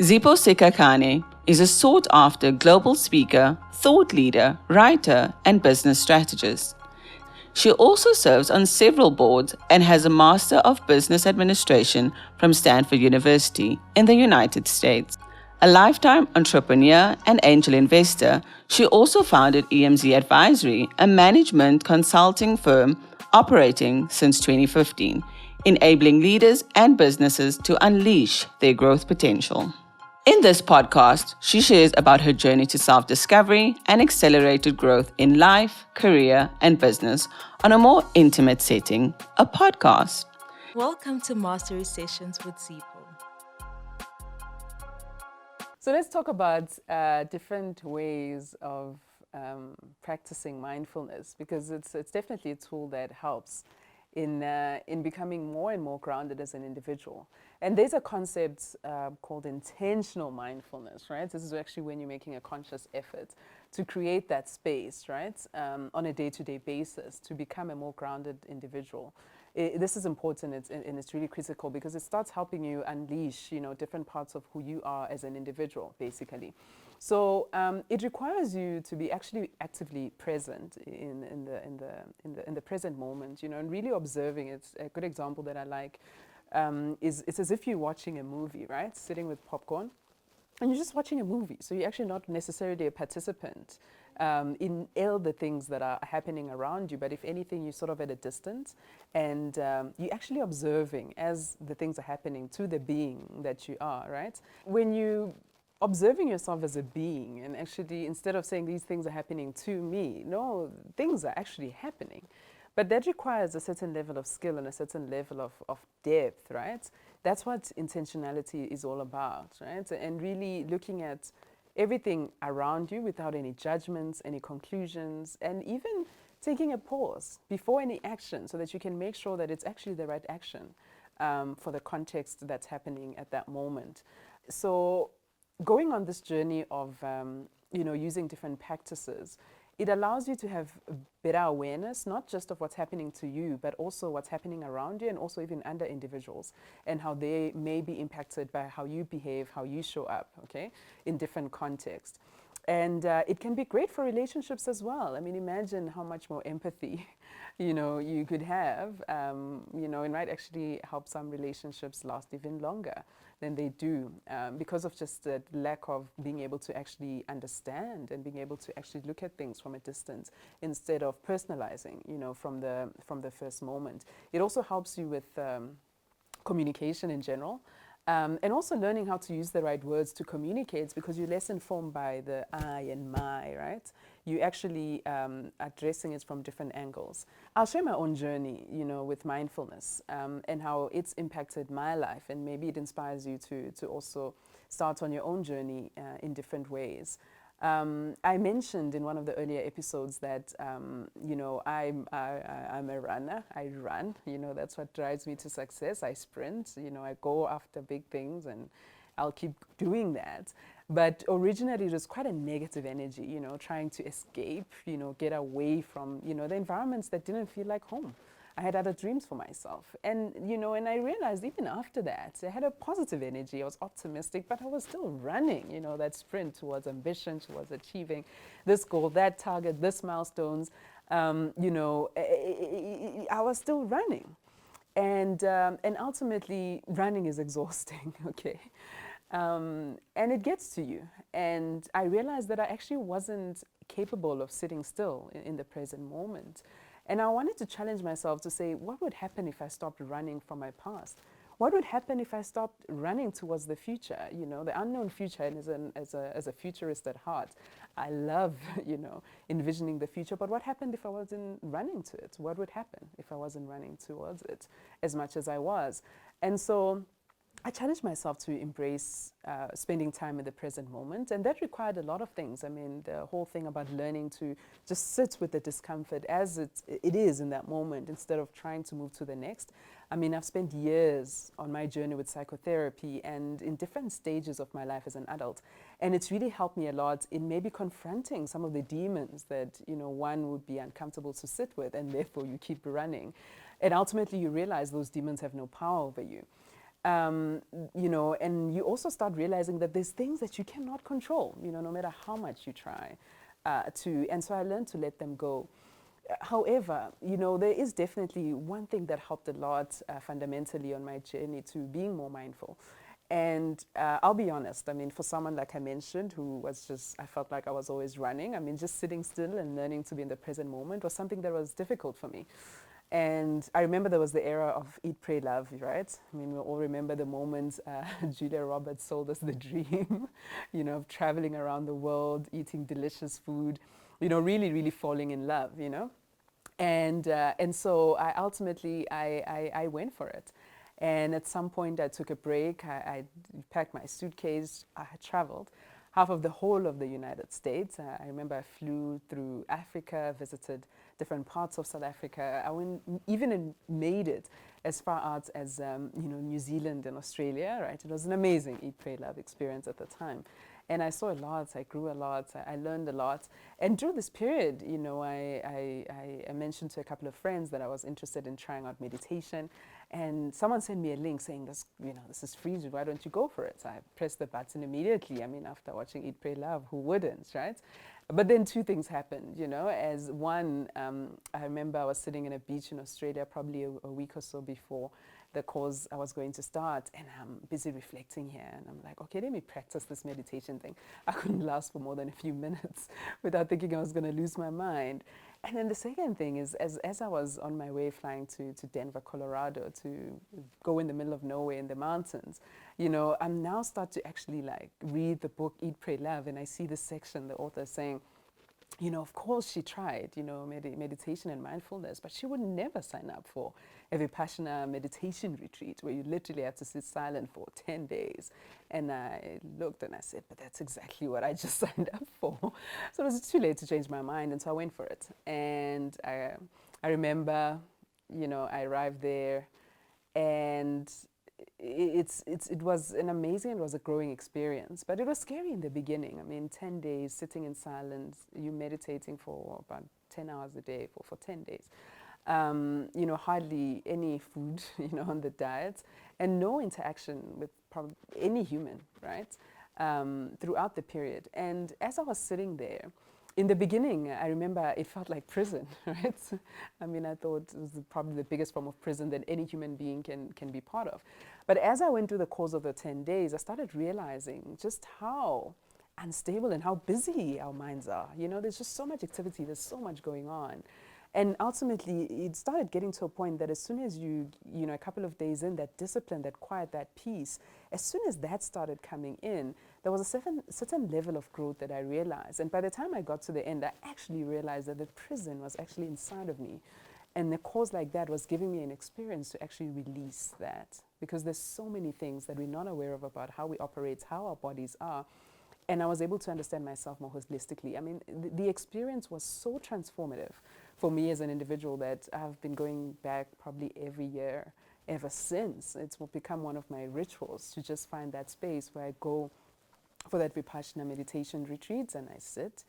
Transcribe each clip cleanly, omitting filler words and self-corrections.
Zipho Sikhakhane is a sought-after global speaker, thought leader, writer, and business strategist. She also serves on several boards and has a Master of Business Administration from Stanford University in the United States. A lifetime entrepreneur and angel investor, she also founded EMZ Advisory, a management consulting firm operating since 2015, enabling leaders and businesses to unleash their growth potential. In this podcast, she shares about her journey to self-discovery and accelerated growth in life, career, and business on a more intimate setting, a podcast. Welcome to Mastery Sessions with Zipho. So let's talk about different ways of practicing mindfulness, because it's definitely a tool that helps in becoming more and more grounded as an individual. And there's a concept called intentional mindfulness, right? This is actually when you're making a conscious effort to create that space, right, on a day-to-day basis to become a more grounded individual. This is important and it's really critical because it starts helping you unleash, different parts of who you are as an individual, basically. So it requires you to be actually actively present in the present moment, and really observing. It's a good example that I like. Is it's as if you're watching a movie, right? Sitting with popcorn, and you're just watching a movie. So you're actually not necessarily a participant in all the things that are happening around you, but if anything, you're sort of at a distance, and you're actually observing as the things are happening to the being that you are, right? When you observing yourself as a being, and actually instead of saying these things are happening to me, no, things are actually happening. But that requires a certain level of skill and a certain level of depth, right? That's what intentionality is all about, right? And really looking at everything around you without any judgments, any conclusions, and even taking a pause before any action so that you can make sure that it's actually the right action for the context that's happening at that moment. So going on this journey of using different practices, it allows you to have better awareness, not just of what's happening to you, but also what's happening around you and also even under individuals and how they may be impacted by how you behave, how you show up, okay, in different contexts. And it can be great for relationships as well. I mean, imagine how much more empathy, you could have, it might actually help some relationships last even longer than they do because of just the lack of being able to actually understand and being able to actually look at things from a distance instead of personalizing, from the first moment. It also helps you with communication in general. And also learning how to use the right words to communicate, because you're less informed by the I and my, right? You actually addressing it from different angles. I'll share my own journey, with mindfulness and how it's impacted my life, and maybe it inspires you to also start on your own journey in different ways. I mentioned in one of the earlier episodes that, I'm a runner. I run, that's what drives me to success. I sprint, I go after big things, and I'll keep doing that. But originally it was quite a negative energy, trying to escape, get away from, the environments that didn't feel like home. I had other dreams for myself. And, and I realized even after that, I had a positive energy. I was optimistic, but I was still running, that sprint towards ambition, towards achieving this goal, that target, this milestones. I was still running. And ultimately, running is exhausting, okay? And it gets to you. And I realized that I actually wasn't capable of sitting still in the present moment. And I wanted to challenge myself to say, what would happen if I stopped running from my past? What would happen if I stopped running towards the future? The unknown future, and as a futurist at heart, I love, envisioning the future. But what happened if I wasn't running to it? What would happen if I wasn't running towards it as much as I was? And so I challenged myself to embrace spending time in the present moment, and that required a lot of things. I mean, the whole thing about learning to just sit with the discomfort as it is in that moment instead of trying to move to the next. I mean, I've spent years on my journey with psychotherapy and in different stages of my life as an adult, and it's really helped me a lot in maybe confronting some of the demons that, one would be uncomfortable to sit with, and therefore you keep running. And ultimately you realize those demons have no power over you. You know, and you also start realizing that there's things that you cannot control, you know, no matter how much you try and so I learned to let them go. However, you know, there is definitely one thing that helped a lot fundamentally on my journey to being more mindful. And I'll be honest, I mean, for someone like I mentioned, who was just, I felt like I was always running, I mean, just sitting still and learning to be in the present moment was something that was difficult for me. And I remember there was the era of Eat, Pray, Love, right? I mean, we all remember the moments Julia Roberts sold us the dream, you know, of traveling around the world, eating delicious food, you know, really, really falling in love, you know? And so I ultimately, I went for it. And at some point I took a break. I packed my suitcase. I had traveled half of the whole of the United States. I remember I flew through Africa, visited different parts of South Africa. I went, even made it as far out as you know, New Zealand and Australia, right? It was an amazing Eat, Pray, Love experience at the time. And I saw a lot, I grew a lot, I learned a lot. And through this period, you know, I mentioned to a couple of friends that I was interested in trying out meditation. And someone sent me a link saying, this, you know, this is free, why don't you go for it? So I pressed the button immediately. I mean, after watching Eat, Pray, Love, who wouldn't, right? But then two things happened, you know, as one, I remember I was sitting in a beach in Australia probably a week or so before the course I was going to start, and I'm busy reflecting here, and I'm like, okay, let me practice this meditation thing. I couldn't last for more than a few minutes without thinking I was going to lose my mind. And then the second thing is, as I was on my way flying to Denver, Colorado, to go in the middle of nowhere in the mountains, you know, I'm now start to actually like read the book Eat, Pray, Love, and I see this section, the author is saying, you know, of course she tried, you know, meditation and mindfulness, but she would never sign up for a Vipassana meditation retreat where you literally have to sit silent for 10 days. And I looked and I said, but that's exactly what I just signed up for. So it was too late to change my mind, and so I went for it. And I remember, you know, I arrived there, and it was an amazing, it was a growing experience, but it was scary in the beginning. I mean, 10 days sitting in silence, you meditating for about 10 hours a day for 10 days. You know, hardly any food, you know, on the diet, and no interaction with any human, right, throughout the period. And as I was sitting there, in the beginning, I remember it felt like prison, right? I mean, I thought it was probably the biggest form of prison that any human being can be part of. But as I went through the course of the 10 days, I started realizing just how unstable and how busy our minds are. You know, there's just so much activity, there's so much going on. And ultimately, it started getting to a point that as soon as you know, a couple of days in, that discipline, that quiet, that peace, as soon as that started coming in, there was a certain level of growth that I realized. And by the time I got to the end, I actually realized that the prison was actually inside of me. And the course like that was giving me an experience to actually release that. Because there's so many things that we're not aware of about how we operate, how our bodies are. And I was able to understand myself more holistically. I mean, the experience was so transformative for me as an individual that I've been going back probably every year ever since. It's become one of my rituals to just find that space where I go for that Vipassana meditation retreats and I sit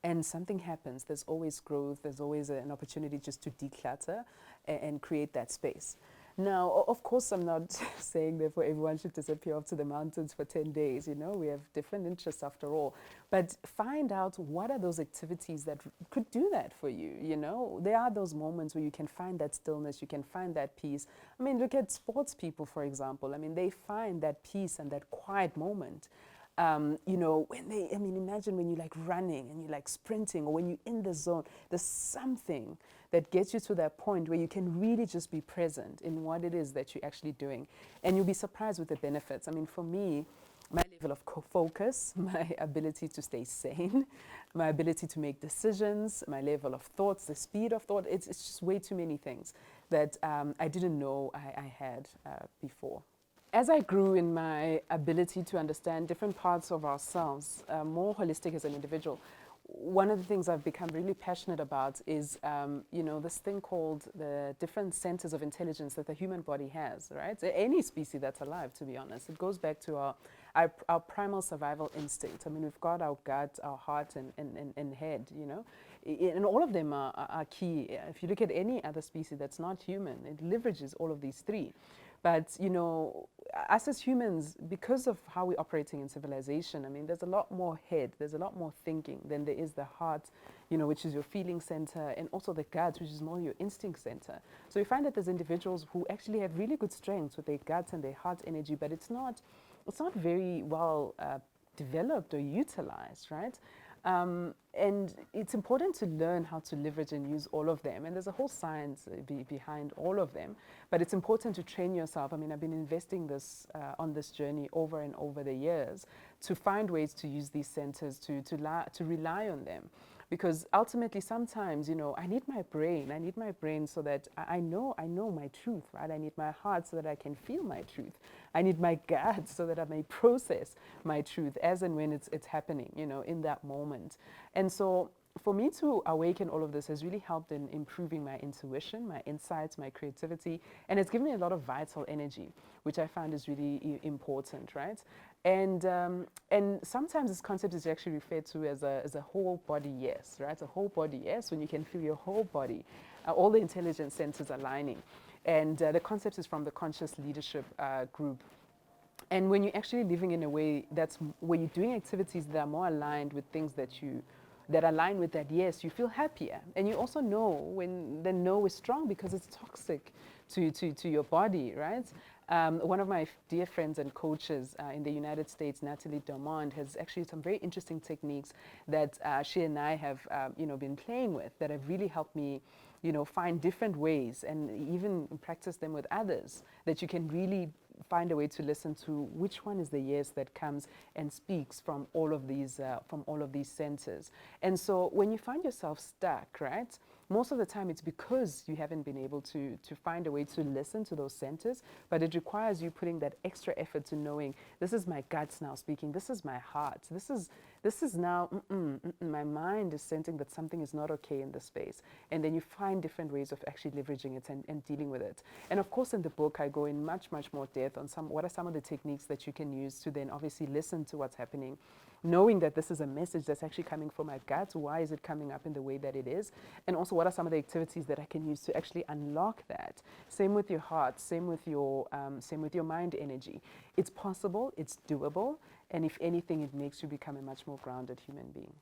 and something happens. There's always growth. There's always an opportunity just to declutter and create that space. Now, of course, I'm not saying therefore everyone should disappear off to the mountains for 10 days. You know, we have different interests after all. But find out what are those activities that could do that for you. You know, there are those moments where you can find that stillness, you can find that peace. I mean, look at sports people, for example. I mean, they find that peace and that quiet moment. You know, when they, I mean, imagine when you're like running and you're like sprinting, or when you're in the zone, there's something that gets you to that point where you can really just be present in what it is that you're actually doing. And you'll be surprised with the benefits. I mean, for me, my level of focus, my ability to stay sane, my ability to make decisions, my level of thoughts, the speed of thought, it's just way too many things that I didn't know I had before. As I grew in my ability to understand different parts of ourselves, more holistic as an individual, one of the things I've become really passionate about is, you know, this thing called the different centers of intelligence that the human body has, right? Any species that's alive, to be honest. It goes back to our primal survival instinct. I mean, we've got our gut, our heart, and head, you know, and all of them are key. If you look at any other species that's not human, it leverages all of these three. But, you know, us as humans, because of how we're operating in civilization, I mean, there's a lot more head, there's a lot more thinking than there is the heart, you know, which is your feeling center, and also the gut, which is more your instinct center. So you find that there's individuals who actually have really good strengths with their gut and their heart energy, but it's not very well developed or utilized, right? And it's important to learn how to leverage and use all of them. And there's a whole science behind all of them. But it's important to train yourself. I mean, I've been investing on this journey over and over the years to find ways to use these centers, to rely on them. Because ultimately, sometimes, you know, I need my brain so that I know my truth, right? I need my heart so that I can feel my truth. I need my gut so that I may process my truth as and when it's happening, you know, in that moment. And so for me to awaken all of this has really helped in improving my intuition, my insights, my creativity, and it's given me a lot of vital energy, which I find is really important, right? And sometimes this concept is actually referred to as a whole body yes, right? A whole body yes, when you can feel your whole body, all the intelligence centers aligning. And the concept is from the conscious leadership group. And when you're actually living in a way where you're doing activities that are more aligned with things that align with that yes, you feel happier. And you also know when the no is strong because it's toxic to your body, right? One of my dear friends and coaches in the United States, Natalie Domond, has actually some very interesting techniques that she and I have, you know, been playing with that have really helped me, you know, find different ways and even practice them with others that you can really find a way to listen to which one is the yes that comes and speaks from all of these centers. And so when you find yourself stuck, right, most of the time it's because you haven't been able to find a way to listen to those centers, but it requires you putting that extra effort to knowing this is my guts now speaking, this is my heart, this is now my mind is sensing that something is not okay in this space. And then you find different ways of actually leveraging it and dealing with it. And of course in the book I go in much more depth on what are some of the techniques that you can use to then obviously listen to what's happening, knowing that this is a message that's actually coming from my gut. Why is it coming up in the way that it is? And also what are some of the activities that I can use to actually unlock that? Same with your heart, same with your mind energy. It's possible, it's doable, and if anything, it makes you become a much more grounded human being.